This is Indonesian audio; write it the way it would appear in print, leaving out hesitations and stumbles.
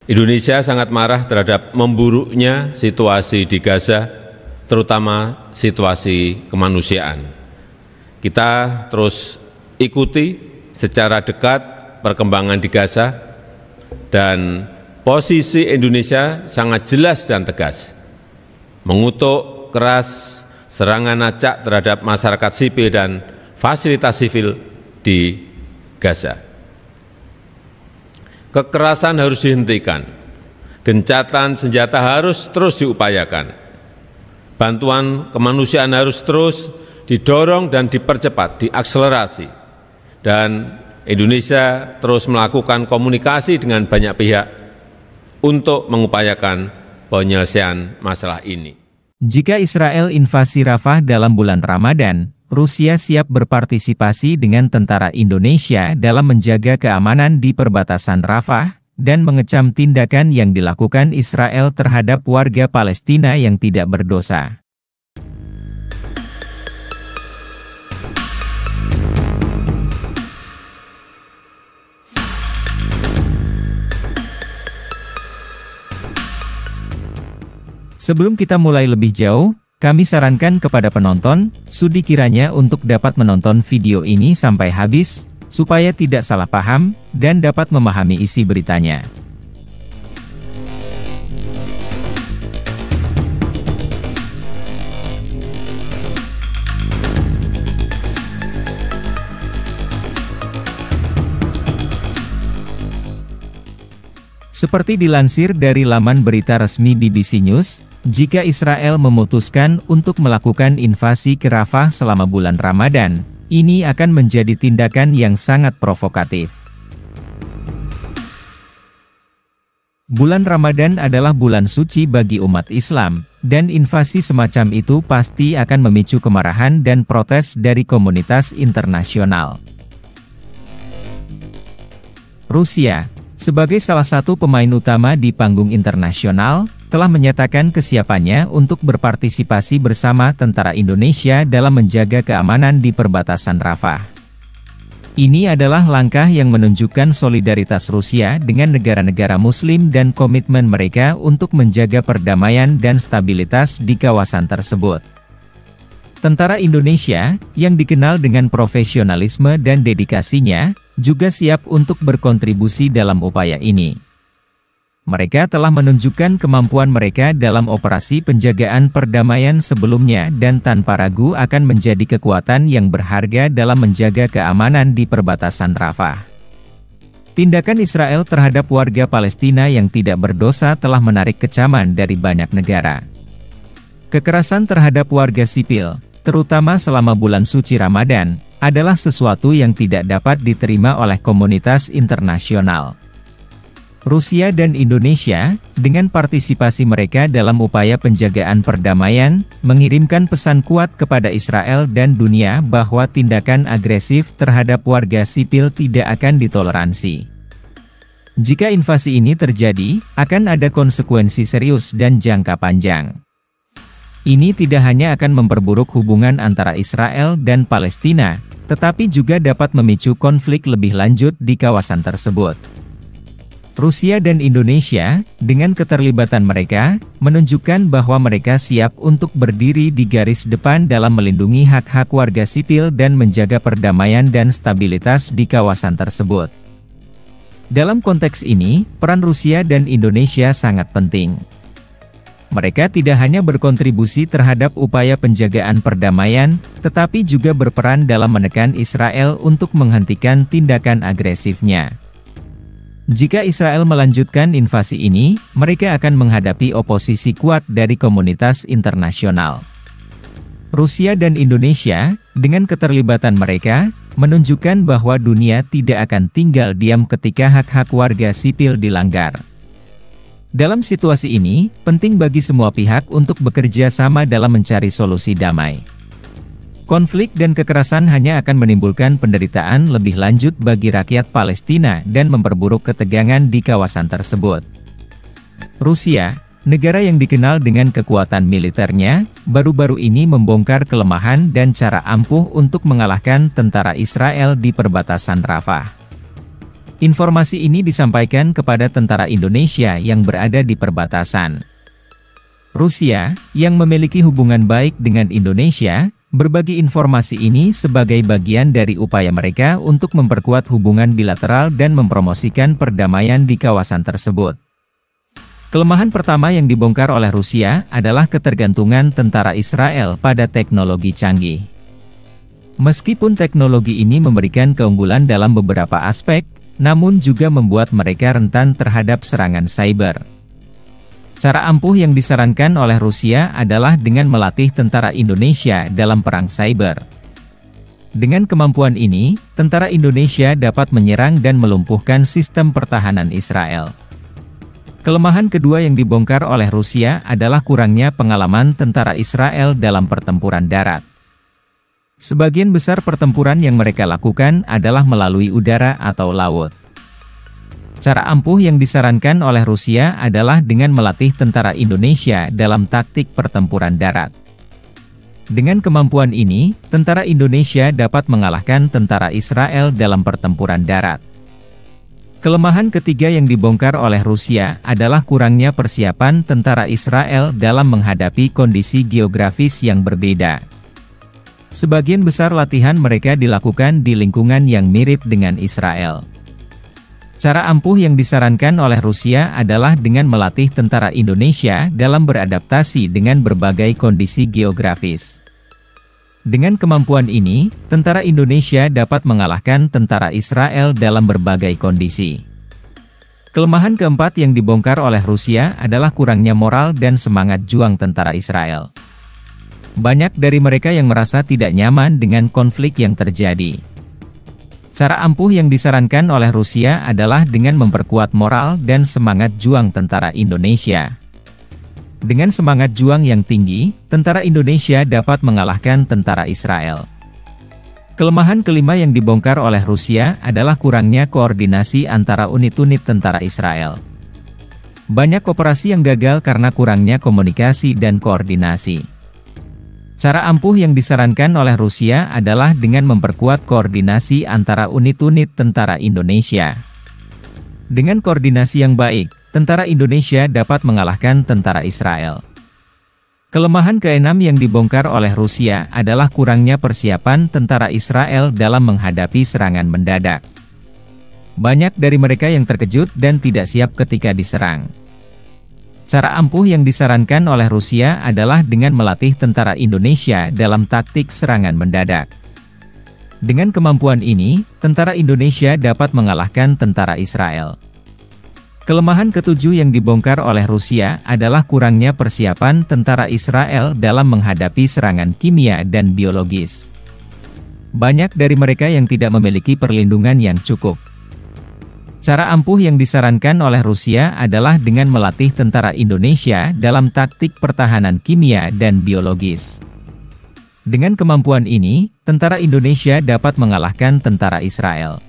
Indonesia sangat marah terhadap memburuknya situasi di Gaza, terutama situasi kemanusiaan. Kita terus ikuti secara dekat perkembangan di Gaza, dan posisi Indonesia sangat jelas dan tegas, mengutuk keras serangan acak terhadap masyarakat sipil dan fasilitas sipil di Gaza. Kekerasan harus dihentikan, gencatan senjata harus terus diupayakan, bantuan kemanusiaan harus terus didorong dan dipercepat, diakselerasi, dan Indonesia terus melakukan komunikasi dengan banyak pihak untuk mengupayakan penyelesaian masalah ini. Jika Israel invasi Rafah dalam bulan Ramadan, Rusia siap berpartisipasi dengan tentara Indonesia dalam menjaga keamanan di perbatasan Rafah dan mengecam tindakan yang dilakukan Israel terhadap warga Palestina yang tidak berdosa. Sebelum kita mulai lebih jauh, kami sarankan kepada penonton, studi kiranya untuk dapat menonton video ini sampai habis, supaya tidak salah paham, dan dapat memahami isi beritanya. Seperti dilansir dari laman berita resmi BBC News, jika Israel memutuskan untuk melakukan invasi ke Rafah selama bulan Ramadan, ini akan menjadi tindakan yang sangat provokatif. Bulan Ramadan adalah bulan suci bagi umat Islam, dan invasi semacam itu pasti akan memicu kemarahan dan protes dari komunitas internasional. Rusia, sebagai salah satu pemain utama di panggung internasional, telah menyatakan kesiapannya untuk berpartisipasi bersama tentara Indonesia dalam menjaga keamanan di perbatasan Rafah. Ini adalah langkah yang menunjukkan solidaritas Rusia dengan negara-negara Muslim dan komitmen mereka untuk menjaga perdamaian dan stabilitas di kawasan tersebut. Tentara Indonesia, yang dikenal dengan profesionalisme dan dedikasinya, juga siap untuk berkontribusi dalam upaya ini. Mereka telah menunjukkan kemampuan mereka dalam operasi penjagaan perdamaian sebelumnya dan tanpa ragu akan menjadi kekuatan yang berharga dalam menjaga keamanan di perbatasan Rafah. Tindakan Israel terhadap warga Palestina yang tidak berdosa telah menarik kecaman dari banyak negara. Kekerasan terhadap warga sipil, terutama selama bulan suci Ramadan, adalah sesuatu yang tidak dapat diterima oleh komunitas internasional. Rusia dan Indonesia, dengan partisipasi mereka dalam upaya penjagaan perdamaian, mengirimkan pesan kuat kepada Israel dan dunia bahwa tindakan agresif terhadap warga sipil tidak akan ditoleransi. Jika invasi ini terjadi, akan ada konsekuensi serius dan jangka panjang. Ini tidak hanya akan memperburuk hubungan antara Israel dan Palestina, tetapi juga dapat memicu konflik lebih lanjut di kawasan tersebut. Rusia dan Indonesia, dengan keterlibatan mereka, menunjukkan bahwa mereka siap untuk berdiri di garis depan dalam melindungi hak-hak warga sipil dan menjaga perdamaian dan stabilitas di kawasan tersebut. Dalam konteks ini, peran Rusia dan Indonesia sangat penting. Mereka tidak hanya berkontribusi terhadap upaya penjagaan perdamaian, tetapi juga berperan dalam menekan Israel untuk menghentikan tindakan agresifnya. Jika Israel melanjutkan invasi ini, mereka akan menghadapi oposisi kuat dari komunitas internasional. Rusia dan Indonesia, dengan keterlibatan mereka, menunjukkan bahwa dunia tidak akan tinggal diam ketika hak-hak warga sipil dilanggar. Dalam situasi ini, penting bagi semua pihak untuk bekerja sama dalam mencari solusi damai. Konflik dan kekerasan hanya akan menimbulkan penderitaan lebih lanjut bagi rakyat Palestina dan memperburuk ketegangan di kawasan tersebut. Rusia, negara yang dikenal dengan kekuatan militernya, baru-baru ini membongkar kelemahan dan cara ampuh untuk mengalahkan tentara Israel di perbatasan Rafah. Informasi ini disampaikan kepada tentara Indonesia yang berada di perbatasan. Rusia, yang memiliki hubungan baik dengan Indonesia, berbagi informasi ini sebagai bagian dari upaya mereka untuk memperkuat hubungan bilateral dan mempromosikan perdamaian di kawasan tersebut. Kelemahan pertama yang dibongkar oleh Rusia adalah ketergantungan tentara Israel pada teknologi canggih. Meskipun teknologi ini memberikan keunggulan dalam beberapa aspek, namun juga membuat mereka rentan terhadap serangan cyber. Cara ampuh yang disarankan oleh Rusia adalah dengan melatih tentara Indonesia dalam perang cyber. Dengan kemampuan ini, tentara Indonesia dapat menyerang dan melumpuhkan sistem pertahanan Israel. Kelemahan kedua yang dibongkar oleh Rusia adalah kurangnya pengalaman tentara Israel dalam pertempuran darat. Sebagian besar pertempuran yang mereka lakukan adalah melalui udara atau laut. Cara ampuh yang disarankan oleh Rusia adalah dengan melatih tentara Indonesia dalam taktik pertempuran darat. Dengan kemampuan ini, tentara Indonesia dapat mengalahkan tentara Israel dalam pertempuran darat. Kelemahan ketiga yang dibongkar oleh Rusia adalah kurangnya persiapan tentara Israel dalam menghadapi kondisi geografis yang berbeda. Sebagian besar latihan mereka dilakukan di lingkungan yang mirip dengan Israel. Cara ampuh yang disarankan oleh Rusia adalah dengan melatih tentara Indonesia dalam beradaptasi dengan berbagai kondisi geografis. Dengan kemampuan ini, tentara Indonesia dapat mengalahkan tentara Israel dalam berbagai kondisi. Kelemahan keempat yang dibongkar oleh Rusia adalah kurangnya moral dan semangat juang tentara Israel. Banyak dari mereka yang merasa tidak nyaman dengan konflik yang terjadi. Cara ampuh yang disarankan oleh Rusia adalah dengan memperkuat moral dan semangat juang tentara Indonesia. Dengan semangat juang yang tinggi, tentara Indonesia dapat mengalahkan tentara Israel. Kelemahan kelima yang dibongkar oleh Rusia adalah kurangnya koordinasi antara unit-unit tentara Israel. Banyak operasi yang gagal karena kurangnya komunikasi dan koordinasi. Cara ampuh yang disarankan oleh Rusia adalah dengan memperkuat koordinasi antara unit-unit tentara Indonesia. Dengan koordinasi yang baik, tentara Indonesia dapat mengalahkan tentara Israel. Kelemahan keenam yang dibongkar oleh Rusia adalah kurangnya persiapan tentara Israel dalam menghadapi serangan mendadak. Banyak dari mereka yang terkejut dan tidak siap ketika diserang. Cara ampuh yang disarankan oleh Rusia adalah dengan melatih tentara Indonesia dalam taktik serangan mendadak. Dengan kemampuan ini, tentara Indonesia dapat mengalahkan tentara Israel. Kelemahan ketujuh yang dibongkar oleh Rusia adalah kurangnya persiapan tentara Israel dalam menghadapi serangan kimia dan biologis. Banyak dari mereka yang tidak memiliki perlindungan yang cukup. Cara ampuh yang disarankan oleh Rusia adalah dengan melatih tentara Indonesia dalam taktik pertahanan kimia dan biologis. Dengan kemampuan ini, tentara Indonesia dapat mengalahkan tentara Israel.